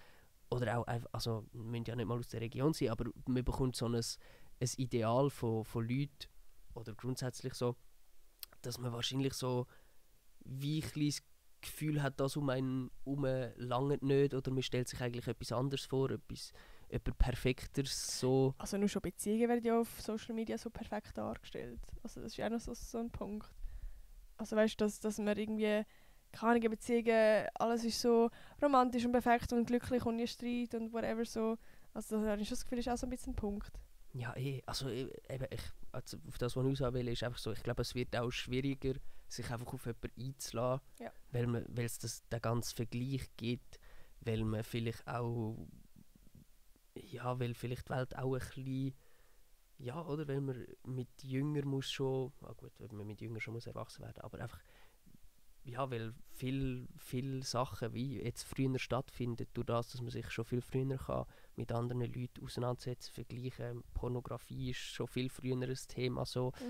Oder auch einfach, also wir müssen ja nicht mal aus der Region sein, aber man bekommt so ein Ideal von Leuten, oder grundsätzlich so, dass man wahrscheinlich so wie ein kleines Gefühl hat, dass um einen herum lange nicht, oder man stellt sich eigentlich etwas anderes vor, etwas Perfekteres. So. Also nur schon Beziehungen werden ja auf Social Media so perfekt dargestellt. Also das ist ja auch noch so ein Punkt. Also weißt du, dass man irgendwie, keine Ahnung, Beziehungen, alles ist so romantisch und perfekt und glücklich und nie Streit und whatever so. Also da habe ich schon das Gefühl, ist auch so ein bisschen ein Punkt. Ja, also auf das, was ich raus will, ist einfach so, ich glaube, es wird auch schwieriger, sich einfach auf jemanden einzulassen, weil es den ganzen Vergleich gibt, weil man vielleicht auch, ja, weil vielleicht die Welt auch ein bisschen, ja, oder, weil man mit Jünger muss schon, gut, weil man mit Jünger schon muss erwachsen werden, aber einfach, ja, weil viele Sachen wie jetzt früher stattfinden, durch das, dass man sich schon viel früher kann mit anderen Leuten auseinandersetzen, vergleichen. Pornografie ist schon viel früher ein Thema. So. Ich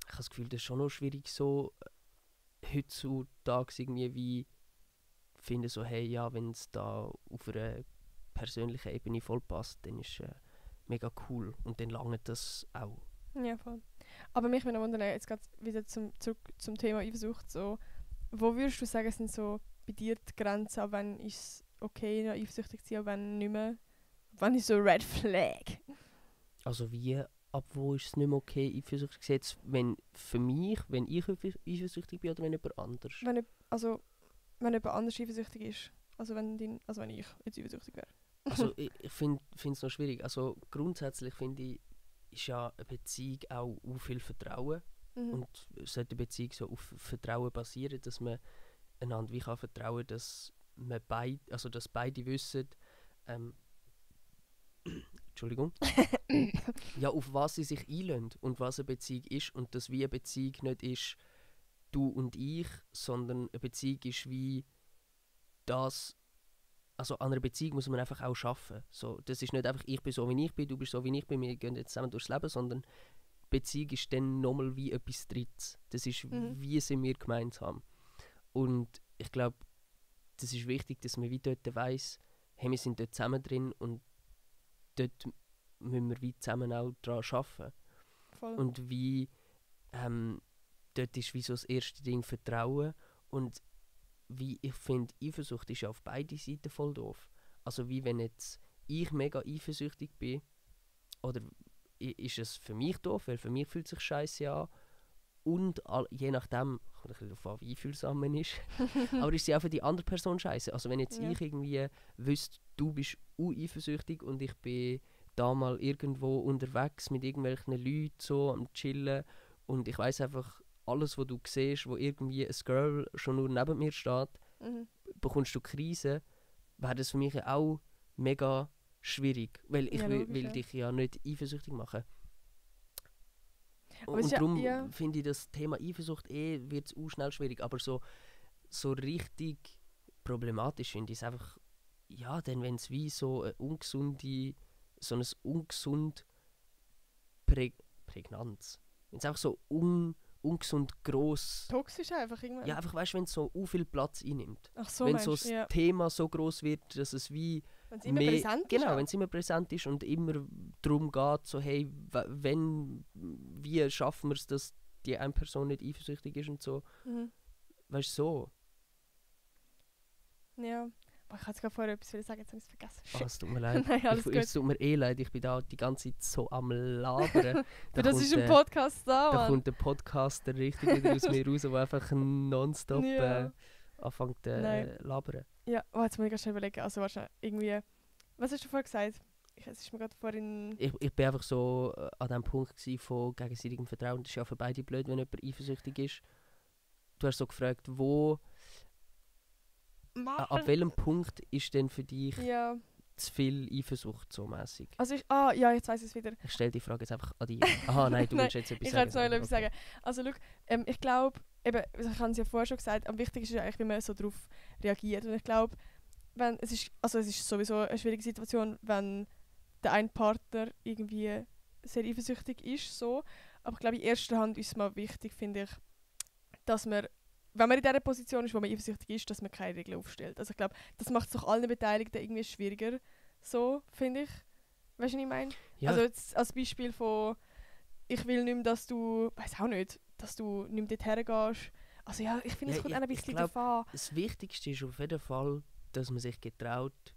habe das Gefühl, das ist schon noch schwierig, so heutzutage irgendwie wie finden, so, hey, ja, wenn es da auf einer persönlichen Ebene voll passt, dann ist mega cool und dann langt das auch. Ja, voll. Aber mich würde wundern, jetzt gerade wieder zurück zum Thema Eifersucht, so, wo würdest du sagen, sind so bei dir die Grenzen, ab wann ist es okay, noch eifersüchtig zu sein, ab wann nicht mehr? Ab wann ist so Red Flag? Also wie, ab wo ist es nicht mehr okay, eifersüchtig zu sein? Jetzt, wenn ich eifersüchtig bin oder wenn jemand anders? Wenn jemand anders eifersüchtig ist. Also wenn ich jetzt eifersüchtig wäre. Also ich finde es noch schwierig. Also grundsätzlich finde ich, ist ja eine Beziehung auch auf viel Vertrauen. Und sollte eine Beziehung so auf Vertrauen basieren, dass man einander wie kann vertrauen, dass man dass beide wissen, Entschuldigung, ja, auf was sie sich einlassen und was eine Beziehung ist und dass wie eine Beziehung nicht ist du und ich, sondern eine Beziehung ist wie das. Also an einer Beziehung muss man einfach auch arbeiten. So, das ist nicht einfach, ich bin so, wie ich bin, du bist so, wie ich bin, wir gehen jetzt zusammen durchs Leben, sondern Beziehung ist dann nochmal wie etwas Drittes. Das ist, wie sind wir gemeinsam. Und ich glaube, das ist wichtig, dass man wie dort weiss, hey, wir sind dort zusammen drin und dort müssen wir wie zusammen auch daran arbeiten. Voll. Und wie, dort ist wie so das erste Ding Vertrauen und wie ich finde, Eifersucht ist ja auf beide Seiten voll doof. Also wie wenn jetzt ich mega eifersüchtig bin, oder ist es für mich doof, weil für mich fühlt sich scheiße an. Und je nachdem, kommt ein bisschen darauf an, wie einfühlsam man ist, aber ist sie auch für die andere Person scheiße. Also wenn jetzt ich irgendwie wüsste, du bist eifersüchtig und ich bin da mal irgendwo unterwegs mit irgendwelchen Leuten so am Chillen und ich weiss einfach, alles, was du siehst, wo irgendwie ein Girl schon nur neben mir steht, bekommst du Krise, wäre das für mich auch mega schwierig, weil ich will dich ja nicht eifersüchtig machen. Und darum finde ich das Thema Eifersucht wird es auch schnell schwierig, aber so richtig problematisch finde ich es einfach, ja, denn wenn es wie so eine ungesunde, so ein ungesund Prägnanz, wenn es einfach so ungesund gross. Toxisch einfach irgendwann. Ja, einfach weißt du, wenn es so viel Platz einnimmt. Ach so, wenn so das Thema so gross wird, dass es wie wenn es immer präsent ist. Genau, wenn es immer präsent ist und immer darum geht, so hey, wie schaffen wir es, dass die eine Person nicht eifersüchtig ist und so. Weißt du, so. Ja, Aber ich wollte gerade vorher etwas sagen, jetzt habe ich es vergessen. Ah, es tut mir leid. Nein, alles gut. Es tut mir leid, ich bin da die ganze Zeit so am Labern. Das ist ein Podcast da, Da Mann. kommt der Podcaster richtig wieder aus mir raus, der einfach nonstop Ja. anfängt Nein. labern. Ja, jetzt muss ich ganz schnell überlegen. Also wahrscheinlich irgendwie... Was hast du vorher gesagt? Es ist mir gerade vorhin... Ich bin einfach so an dem Punkt von gegenseitigem Vertrauen. Das ist ja für beide blöd, wenn jemand eifersüchtig ist. Du hast so gefragt, ab welchem Punkt ist denn für dich Ja. zu viel Eifersucht so mäßig? Also jetzt weiss ich es wieder. Ich stelle die Frage jetzt einfach an dich. Aha, nein, du Nein, willst jetzt etwas Ich sagen. kann jetzt noch etwas sagen. Also schau, ich glaube, ich habe es ja vorher schon gesagt, am wichtigsten ist eigentlich, wie man so darauf reagiert. Und ich glaube, es ist sowieso eine schwierige Situation, wenn der eine Partner irgendwie sehr eifersüchtig ist. So. Aber ich glaube, in erster Hand ist es mal wichtig, finde ich, dass man, wenn man in dieser Position ist, wo man eifersüchtig ist, dass man keine Regeln aufstellt. Also ich glaube, das macht es doch allen Beteiligten irgendwie schwieriger. So, finde ich. Weißt du, was ich meine? Ja. Also jetzt als Beispiel von, ich will nicht mehr, dass du, weiß auch nicht, dass du nicht mehr dorthin gehst. Also ja, ich finde, es kommt auch ein bisschen davon. Das Wichtigste ist auf jeden Fall, dass man sich getraut,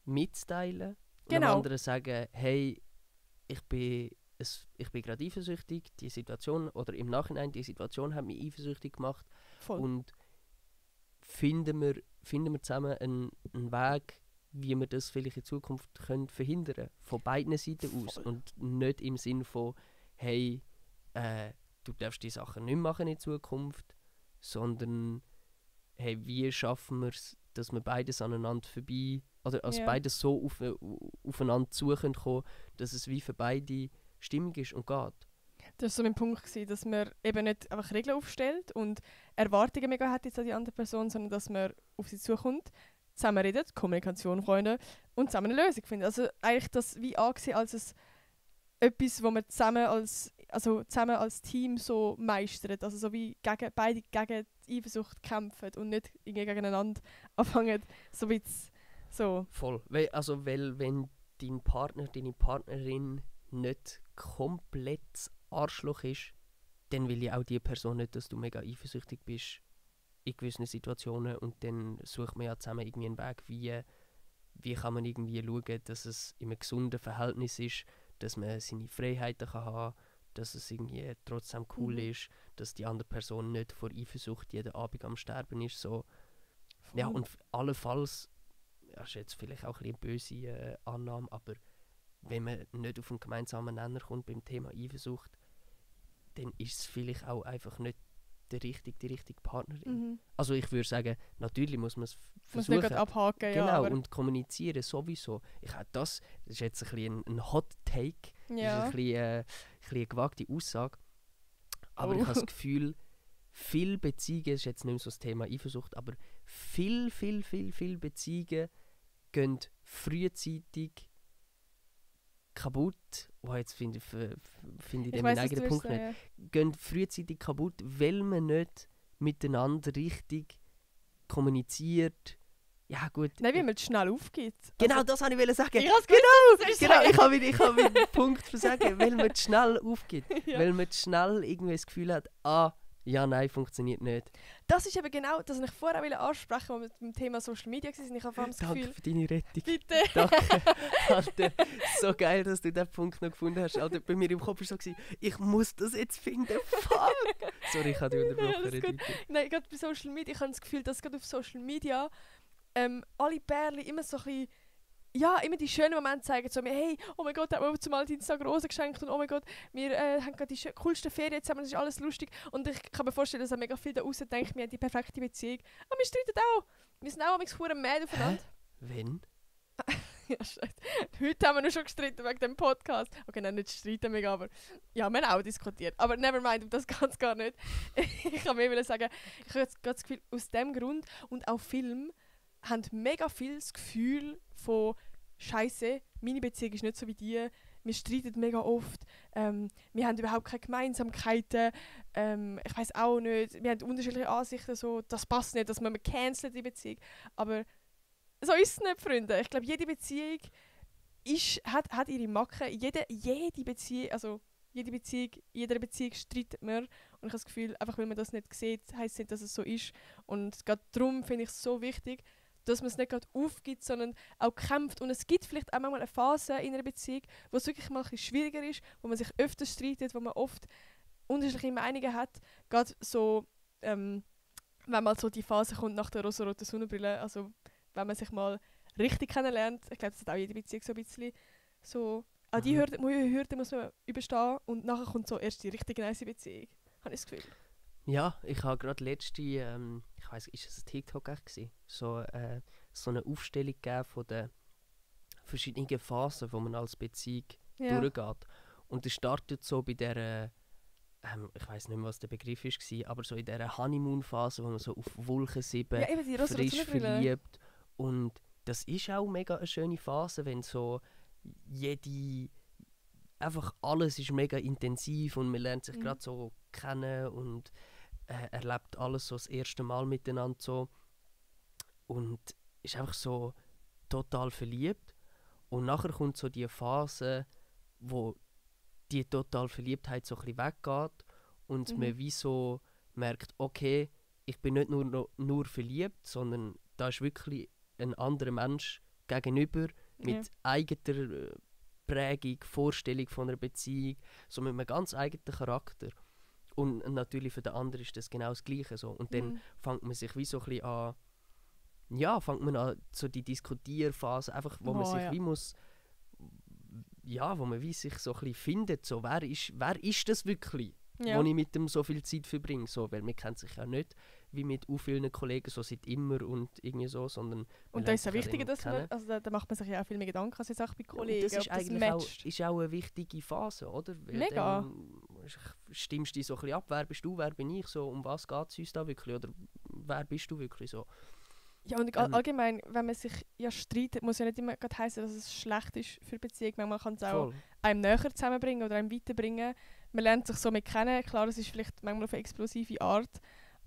mitzuteilen. Und Genau. dem anderen sagen, hey, ich bin gerade eifersüchtig, die Situation, oder im Nachhinein, die Situation hat mich eifersüchtig gemacht. Voll. Und finden wir zusammen einen Weg, wie wir das vielleicht in Zukunft können verhindern können. Von beiden Seiten aus. Voll. Und nicht im Sinn von, hey, du darfst die Sachen nicht machen in Zukunft, sondern hey, wie schaffen wir es, dass wir beides aneinander vorbei, oder als beides so aufeinander zu können kommen, dass es wie für beide stimmig ist und geht. Das war so mein Punkt, dass man eben nicht einfach Regeln aufstellt und Erwartungen mega hat jetzt an die andere Person, sondern dass man auf sie zukommt, zusammen redet, Kommunikation, Freunde, und zusammen eine Lösung findet. Also eigentlich das wie angesehen als etwas, wo man zusammen als Team so meistert. Also so wie beide gegen die Eifersucht kämpfen und nicht irgendwie gegeneinander anfangen, so wie so. Voll. Weil wenn dein Partner, deine Partnerin nicht komplett Arschloch ist, dann will ja auch die Person nicht, dass du mega eifersüchtig bist in gewissen Situationen, und dann sucht man ja zusammen irgendwie einen Weg, wie kann man irgendwie schauen, dass es in einem gesunden Verhältnis ist, dass man seine Freiheiten kann haben, dass es irgendwie trotzdem cool ist, dass die andere Person nicht vor Eifersucht jeden Abend am Sterben ist. So. Ja, und allenfalls, das ist jetzt vielleicht auch ein bisschen eine böse Annahme, aber wenn man nicht auf einen gemeinsamen Nenner kommt beim Thema Eifersucht, dann ist es vielleicht auch einfach nicht die richtige Partnerin. Also ich würde sagen, natürlich muss man es versuchen. Muss nicht abhaken, genau, ja. Und kommunizieren sowieso. Das ist jetzt ein bisschen ein Hot Take, Ja. das ist ein bisschen eine gewagte Aussage. Aber ich habe das Gefühl, viele Beziehungen, das ist jetzt nicht mehr so das Thema Eifersucht, aber viele Beziehungen gehen frühzeitig kaputt. Oh, jetzt finde ich den meinen eigenen Punkt nicht. Gehen frühzeitig kaputt, weil man nicht miteinander richtig kommuniziert. Ja, gut. Nein, wie man schnell aufgibt. Genau, das wollte ich sagen. Ich habe Ich habe meinen Punkt zu sagen, weil man schnell aufgibt. Ja. Weil man schnell irgendwie das Gefühl hat, ja, nein, funktioniert nicht. Das ist eben genau das, was ich vorher ansprechen wollte, als wir mit dem Thema Social Media waren. Ich habe vor allem das Danke Gefühl... für deine Rettung. Bitte. Danke. Alter, so geil, dass du diesen Punkt noch gefunden hast. Alter, bei mir im Kopf war so, ich muss das jetzt finden. Fuck! Sorry, ich habe dich unterbrochen. Nein, gerade bei Social Media, ich habe das Gefühl, dass gerade auf Social Media alle Pärchen immer so ein bisschen, ja, immer die schönen Momente zeigen, so, hey, oh mein Gott, hat mir zum Dienstag Rosen geschenkt und oh mein Gott, wir haben gerade die coolsten Ferien zusammen, das ist alles lustig. Und ich kann mir vorstellen, dass auch mega viele da draussen denken, wir haben die perfekte Beziehung. Aber wir streiten auch. Wir sind auch verdammt mad aufeinander. Wenn? Ja, scheiße. Heute haben wir noch schon gestritten wegen dem Podcast. Okay, nein, nicht streiten wir, aber ja, wir haben auch diskutiert. Aber never mind, um das ganz gar nicht. Ich kann mehr sagen, ich habe jetzt gerade das Gefühl, aus dem Grund und auch Film haben mega viel das Gefühl von «Scheisse, meine Beziehung ist nicht so wie die, wir streiten mega oft, wir haben überhaupt keine Gemeinsamkeiten, ich weiß auch nicht, wir haben unterschiedliche Ansichten, so, das passt nicht, dass man cancelt die Beziehung.» Aber so ist es nicht, Freunde. Ich glaube, jede Beziehung hat ihre Macken. Jede Beziehung, jeder Beziehung streitet man. Und ich habe das Gefühl, einfach weil man das nicht sieht, heisst nicht, dass es so ist. Und gerade darum finde ich es so wichtig, dass man es nicht gerade aufgibt, sondern auch kämpft. Und es gibt vielleicht auch manchmal eine Phase in einer Beziehung, wo es wirklich mal ein bisschen schwieriger ist, wo man sich öfter streitet, wo man oft unterschiedliche Meinungen hat. Gerade so, wenn mal so die Phase kommt nach der rosaroten Sonnenbrille, also wenn man sich mal richtig kennenlernt, ich glaube, das hat auch jede Beziehung so ein bisschen so, auch die Hürde muss man überstehen und nachher kommt so erst die richtig nice Beziehung, habe ich das Gefühl. Ja, ich habe gerade letzte, ich weiss, ist es ein TikTok gewesen? So eine Aufstellung gegeben von den verschiedenen Phasen, die man als Beziehung durchgeht. Und es startet so bei der, ich weiss nicht mehr, was der Begriff war, aber so in dieser Honeymoon-Phase, wo man so auf Wolke 7 frisch verliebt. Und das ist auch mega eine schöne Phase, wenn so einfach alles ist mega intensiv und man lernt sich gerade so kennen und erlebt alles so das erste Mal miteinander so und ist einfach so total verliebt. Und nachher kommt so die Phase, wo die total Verliebtheit so ein bisschen weggeht und man wie so merkt, okay, ich bin nicht nur verliebt, sondern da ist wirklich ein anderer Mensch gegenüber mit eigener Prägung, Vorstellung von einer Beziehung, so mit einem ganz eigenen Charakter. Und natürlich für den anderen ist das genau das Gleiche so. Und dann fängt man sich wie so ein bisschen an, fängt man an, so die Diskutierphase, einfach, wo man sich wie muss, wo man wie sich so ein bisschen findet, so, wer ist das wirklich, wo ich mit dem so viel Zeit verbringe, so, weil man kennt sich ja nicht wie mit vielen Kollegen so seit immer und irgendwie so, sondern und da ist es ja wichtiger, dass man, also da macht man sich ja auch viel mehr Gedanken als jetzt auch bei Kollegen, das ist eigentlich auch eine wichtige Phase, oder? Weil mega. Dann stimmst du dich so ein bisschen ab, wer bist du, wer bin ich, so, um was geht es uns da wirklich, oder wer bist du wirklich so? Ja, und allgemein, wenn man sich streitet, muss ja nicht immer heißen, dass es schlecht ist für Beziehung. Manchmal kann es auch einem näher zusammenbringen oder einem weiterbringen. Man lernt sich so mit kennen. Klar, es ist vielleicht manchmal auf eine explosive Art,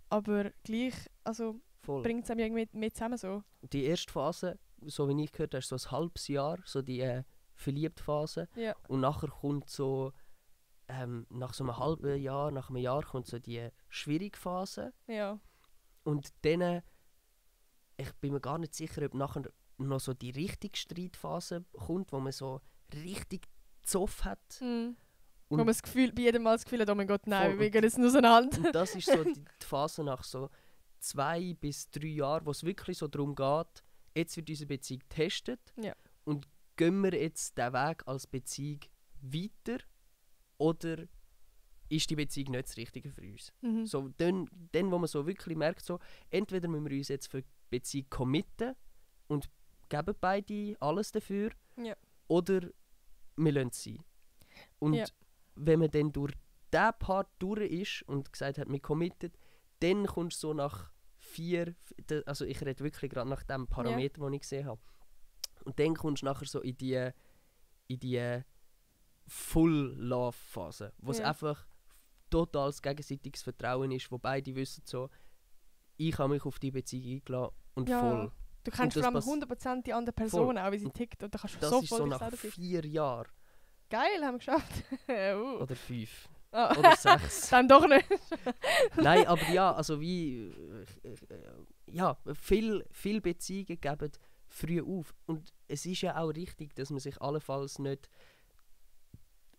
aber gleich, also bringt es einem irgendwie mehr zusammen so. Die erste Phase, so wie ich gehört habe, ist so ein halbes Jahr, so die Verliebtphase. Ja. Und nachher kommt so, nach so einem halben Jahr, nach einem Jahr kommt so die schwierige Phase. Ja. Und dann, ich bin mir gar nicht sicher, ob nachher noch so die richtige Streitphase kommt, wo man so richtig Zoff hat. Wo man bei jedem Mal das Gefühl hat, oh mein Gott, nein, wir gehen jetzt nur auseinander. Und das ist so die Phase nach so 2 bis 3 Jahren, wo es wirklich so darum geht, jetzt wird unsere Beziehung getestet und gehen wir jetzt den Weg als Beziehung weiter oder ist die Beziehung nicht das Richtige für uns? So, dann, wo man so wirklich merkt, so, entweder müssen wir uns jetzt für die Beziehung committen und geben beide alles dafür oder wir lassen es sein. Und wenn man dann durch diesen Part durch ist und gesagt hat, wir committed, dann kommst du so nach 4, also ich rede wirklich gerade nach dem Parameter, den ich gesehen habe. Und dann kommst du nachher so in die Full-Love-Phase, wo es einfach totales gegenseitiges Vertrauen ist, wo beide wissen so, ich habe mich auf die Beziehung eingeladen und voll. Du kennst vor allem 100% die andere Person, auch wie sie tickt, und da kannst du das so ist so nach 4 Jahren. Geil, haben wir geschafft. Oder 5. Oder 6. Dann doch nicht. Nein, aber ja, also wie... viele Beziehungen geben früh auf. Und es ist ja auch richtig, dass man sich allenfalls nicht...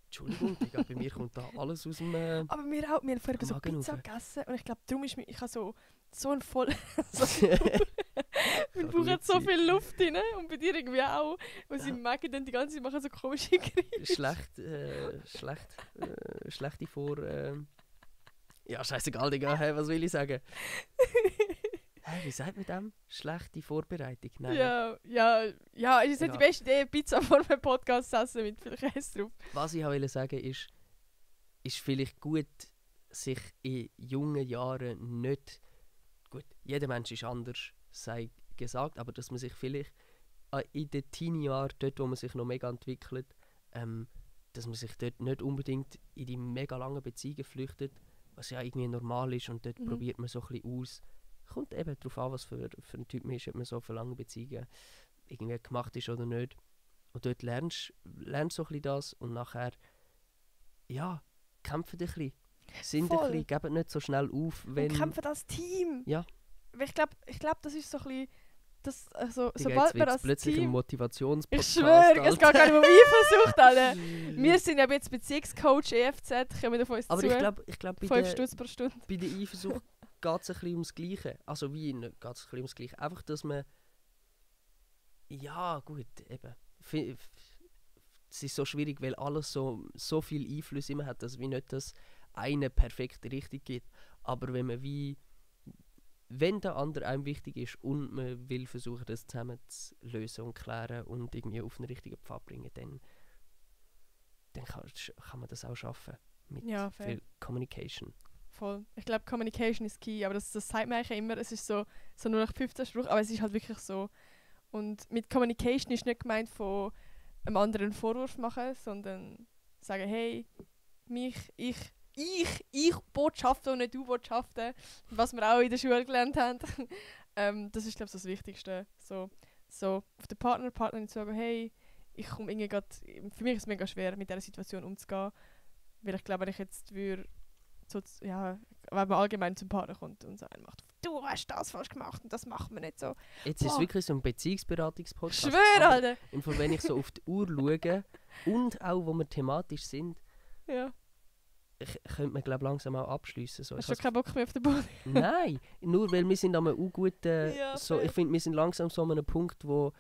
Entschuldigung, Digga, bei mir kommt da alles aus dem... Aber wir haben vorher so Pizza gegessen und ich glaube, darum ist ich habe so ein voll... mein Bauch hat so viel Luft drin und bei dir irgendwie auch. Und sie merken dann die ganze Zeit machen so komische Geräusche. Schlechte ja, scheißegal, Digga, hey, was will ich sagen? Wie sagt man dem? Schlechte Vorbereitung? Nein. Ja, ist jetzt nicht die beste Idee, Pizza vor einem Podcast zu essen mit viel Käse drauf. Was ich wollte sagen ist vielleicht gut, sich in jungen Jahren nicht... Gut, jeder Mensch ist anders, sei gesagt, aber dass man sich vielleicht in den Teenie-Jahren, dort wo man sich noch mega entwickelt, dass man sich dort nicht unbedingt in die mega langen Beziehungen flüchtet, was ja irgendwie normal ist und dort probiert man so ein bisschen aus. Kommt eben darauf an, was für ein Typ man ist, ob man so für lange Beziehungen irgendwie gemacht ist oder nicht. Und dort lernst so ein bisschen das und nachher, kämpfen ein bisschen. Sind ein bisschen, geben nicht so schnell auf. Und kämpfen als Team. Ja. Ich glaube, das ist so ein bisschen das, also, Digga, sobald jetzt wir wird's als plötzlich ein Team... Motivationspodcast. Ich schwöre, es geht gar nicht mehr um Eifersucht, Alter. Wir sind ja jetzt Beziehungscoach EFZ, kommen auf uns Aber zu. ich glaube, 5 Stutz pro Stunde. bei der Eifersucht geht es ein bisschen ums Gleiche. Also wie geht es ein bisschen ums Gleiche? Einfach, dass man... Ja, gut, eben. Es ist so schwierig, weil alles so viel Einfluss immer hat, dass wie nicht das eine perfekte Richtung gibt. Aber wenn der andere einem wichtig ist und man will versuchen, das zusammen zu lösen und klären und irgendwie auf einen richtigen Pfad bringen, dann kann man das auch schaffen. Mit viel Communication. Voll. Ich glaube, Communication ist key, aber das sagt man eigentlich immer, es ist so nur nach 15 Spruch, aber es ist halt wirklich so. Und mit Communication ist nicht gemeint von einem anderen einen Vorwurf machen, sondern sagen, hey, ich botschafte und nicht du botschaften, was wir auch in der Schule gelernt haben. Das ist, glaube ich, das Wichtigste. So auf den Partnerin zu sagen, hey, ich komme irgendwie grad, für mich ist es mega schwer, mit dieser Situation umzugehen, weil ich glaube, wenn ich jetzt würde, wenn man allgemein zum Partner kommt und so einen macht, du hast das falsch gemacht und das macht man nicht so. Jetzt ist es wirklich so ein Beziehungsberatungspodcast. Schwör, Alter! Im Fall, wenn ich so auf die Uhr schaue und auch, wo wir thematisch sind, Ja. könnte man glaube langsam auch abschliessen. So. Hast du keinen Bock mehr auf den Boden? Nein, nur weil wir sind an einem guten... ich finde, wir sind langsam so an einem Punkt, wo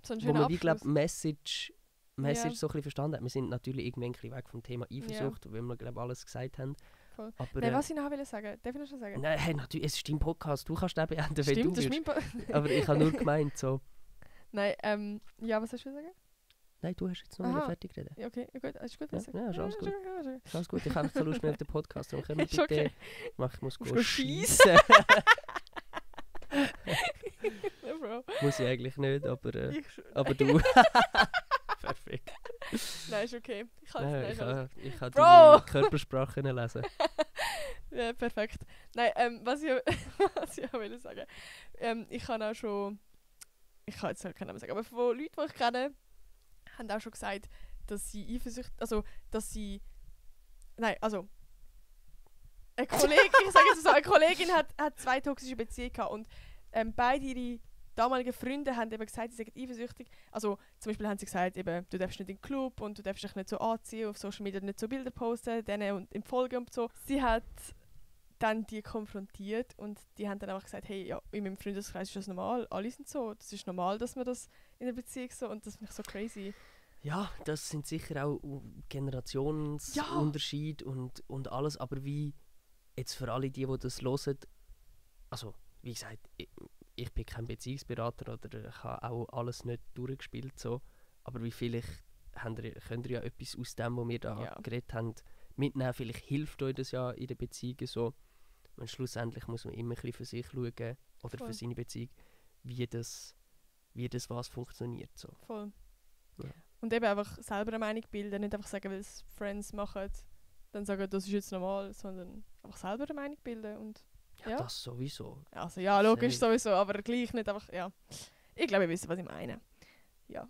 man wie glaube Message so ein bisschen verstanden hat. Wir sind natürlich irgendwann ein bisschen weg vom Thema Eifersucht, weil wir glaube alles gesagt haben. Aber, nein, was ich noch sagen darf ich noch schon sagen? Nein, hey, natürlich, es ist dein Podcast, du kannst den beenden, wenn Stimmt, du das ist willst. mein Podcast. Aber ich habe nur gemeint, so... Nein, was hast du sagen? Nein, du hast jetzt noch nicht fertig reden. Ja, okay, gut, ist gut. Ja, ist alles gut. Ist alles gut, ich habe keine Lust mehr auf den Podcast. Dann können wir Ist bitte... okay. Ich muss schiessen. Ja, muss ich eigentlich nicht, aber du... Perfekt. Nein, ist okay. Ich kann deine Körpersprache lesen. Ja, perfekt. Nein, was ich auch will sagen. Ich kann auch schon... Ich kann jetzt keinen Namen sagen, aber von Leuten, die ich kenne, haben auch schon gesagt, dass sie Eifersucht... Also, dass sie... Nein, also... Eine Kollegin hat 2 toxische Beziehungen gehabt und beide ihre damalige Freunde haben eben gesagt, sie seien eifersüchtig. Also zum Beispiel haben sie gesagt, eben, du darfst nicht in den Club und du darfst dich nicht so anziehen, auf Social Media nicht so Bilder posten, denen und im Folgen und so. Sie hat dann die konfrontiert und die haben dann einfach gesagt, hey, ja, in meinem Freundeskreis ist das normal, alle sind so, das ist normal, dass man das in der Beziehung so, und das finde ich so crazy. Ja, das sind sicher auch Generationsunterschied und alles, aber wie jetzt für alle die das hören, also wie gesagt, ich bin kein Beziehungsberater oder ich habe auch alles nicht durchgespielt, so. Aber wie vielleicht könnt ihr ja etwas aus dem, was wir da geredet haben, mitnehmen. Vielleicht hilft euch das ja in den Beziehungen so. Und schlussendlich muss man immer ein bisschen für sich schauen oder für seine Beziehung, wie das was funktioniert. So. Voll. Ja. Und eben einfach selber eine Meinung bilden, nicht einfach sagen, weil es Friends machen, dann sagen, das ist jetzt normal, sondern einfach selber eine Meinung bilden und ja, das sowieso. Also ja, logisch sowieso, aber gleich nicht einfach, ja. Ich glaube, ihr wisst, was ich meine. Ja.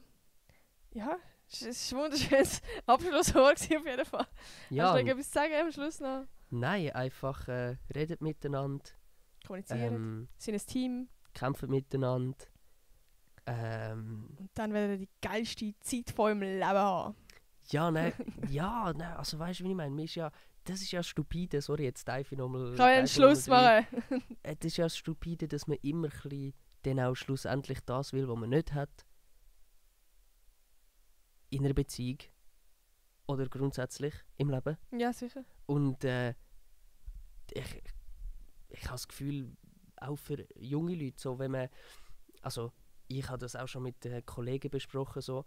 Ja, es ist ein wunderschönes Abschlusswort auf jeden Fall. Ja. Hast du etwas zu sagen am Schluss noch? Nein, einfach redet miteinander. Kommunizieren. Sind ein Team. Kämpfen miteinander. Und dann werdet ihr die geilste Zeit von eurem Leben haben. Ja, nein, also weißt du, wie ich meine? Das ist ja stupide, sorry, jetzt darf ich nochmal... Kann ich einen Schluss machen? Das ist ja stupide, dass man immer ein bisschen dann auch schlussendlich das will, was man nicht hat. In einer Beziehung. Oder grundsätzlich im Leben. Ja, sicher. Und ich habe das Gefühl, auch für junge Leute, so wenn man... Also, ich habe das auch schon mit Kollegen besprochen, so,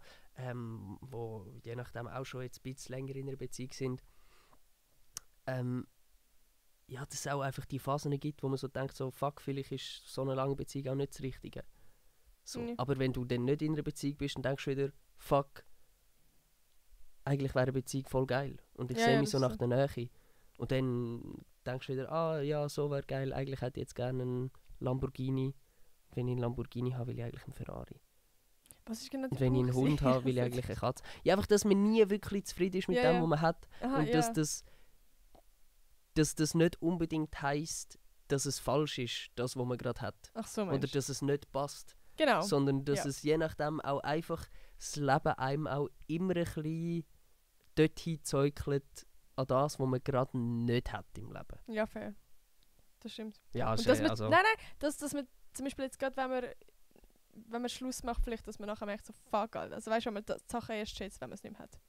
wo je nachdem auch schon jetzt ein bisschen länger in einer Beziehung sind. Ja, dass es auch einfach die Phasen gibt, wo man so denkt, so, fuck, vielleicht ist so eine lange Beziehung auch nicht das Richtige. So. Mhm. Aber wenn du dann nicht in einer Beziehung bist, dann denkst du wieder, fuck, eigentlich wäre eine Beziehung voll geil. Und ich sehe mich so nach der Nähe. Und dann denkst du wieder, ja, so wäre geil, eigentlich hätte ich jetzt gerne einen Lamborghini. Wenn ich einen Lamborghini habe, will ich eigentlich einen Ferrari. Was ist genau und wenn ich einen Hund habe, will ich eigentlich eine Katze. Ja, einfach, dass man nie wirklich zufrieden ist mit dem, was man hat. Aha, und dass das nicht unbedingt heisst, dass es falsch ist, das, was man gerade hat. Ach so, oder dass es nicht passt. Genau. sondern dass es je nachdem auch einfach das Leben einem auch immer ein bisschen dorthin zäukelt an das, was man gerade nicht hat im Leben. Ja, fair. Das stimmt. Ja, Und ist dass man, also... nein, dass man zum Beispiel jetzt gerade, wenn man Schluss macht, vielleicht, dass man nachher merkt, so fuck, Alter. Also weißt du, wenn man die Sachen erst schätzt, wenn man es nicht mehr hat.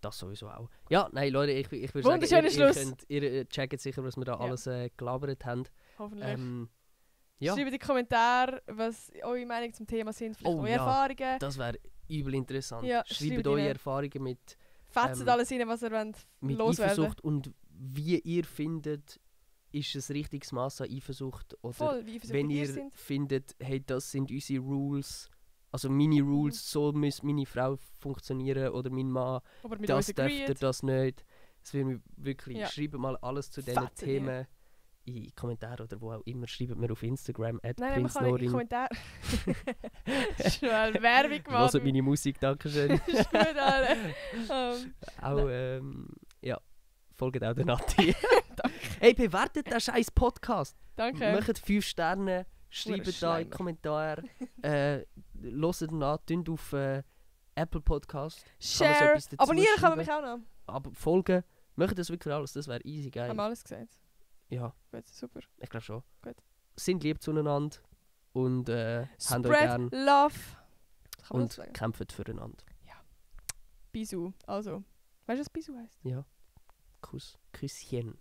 Das sowieso auch. Ja, nein, Leute, ich würde sagen, Wunderschöner Schluss. ihr checkt sicher, was wir da alles gelabert haben. Hoffentlich. Ja. Schreibt in die Kommentare, was eure Meinungen zum Thema sind, vielleicht eure Erfahrungen. Das wäre übel interessant. Ja, Schreibt eure Erfahrungen mit fetzt alles rein, was ihr wollt mit loswerden. Eifersucht und wie ihr findet, ist es richtiges Maß an Eifersucht oder Voll, wie wenn ihr sind. findet, hey, das sind unsere Rules, also meine Rules, so muss meine Frau funktionieren oder mein Mann, Aber mit das uns darf agreed. ihr das nicht. Es würde mich wirklich, Ja. schreibt mal alles zu diesen Fetzen Themen in die Kommentare oder wo auch immer, schreibt mir auf Instagram Nein, man kann in die @prinznorin. Kommentare... Schon mal Werbung gemacht. Hört meine Musik, dankeschön. Ist gut, Alter. Auch, ja, folgt auch der Nati. Hey, bewertet den scheiß Podcast. Danke. Macht 5 Sterne, schreibt da in Schleimer. die Kommentare. Hört ihn an, tönt auf Apple Podcast. Share. etwas dazu Abonnieren kann man mich schreiben. auch noch. Aber folgen, macht das wirklich alles, das wäre easy geil. Haben wir alles gesagt? Ja, Gut, super. ich glaube schon. Gut. Sind lieb zueinander und haben euch Spread gern love. Das kann man und so sagen. kämpft füreinander. Bisou. Also, weißt du, was Bisou heisst? Ja. Küsschen.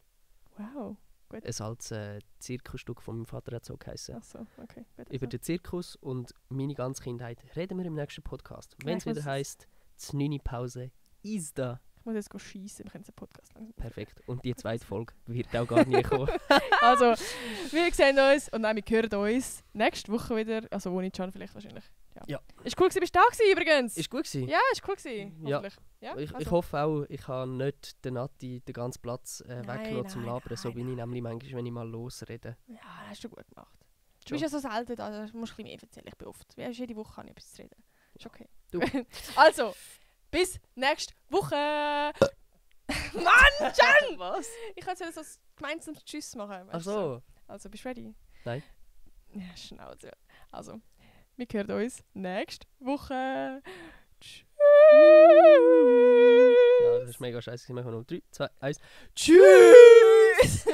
Wow. Gut. Ein altes Zirkusstück von meinem Vater hat so geheißen. Ach so, okay. Gut, Über den Zirkus und meine ganze Kindheit reden wir im nächsten Podcast. Wenn es ich muss wieder es- heisst, die 9. Pause ist da. Ich muss jetzt schiessen, wir können den Podcast langsam. Perfekt. Und die zweite Folge wird auch gar nie kommen. Also, wir sehen uns und nein, wir hören uns nächste Woche wieder. Also ohne Can vielleicht wahrscheinlich. Ja. Ist cool gewesen, bist du da gewesen übrigens? Ist gut gewesen. Ja, ist cool gewesen. Ja. Hoffentlich. Ja, Ich also. hoffe auch, ich habe nicht den Nati den ganzen Platz weggenommen zum nein, Labern. So nein, bin ich nämlich manchmal, wenn ich mal losrede. Ja, das hast du gut gemacht. Du Schon. bist ja so selten da, da musst du ein bisschen mehr erzählen. Ich bin oft. Weißt du, jede Woche habe ich etwas zu reden. Ist okay. Du. Also, bis nächste Woche. Mann, Can! Was? Ich kann jetzt so ein gemeinsames Tschüss machen. Ach weißt du, so. Also, bist du ready? Nein. Ja, Schnauze. Also, wir hören uns nächste Woche. Tschüss! Ja, das ist mega scheiße. Wir machen noch 3, 2, 1. Tschüss!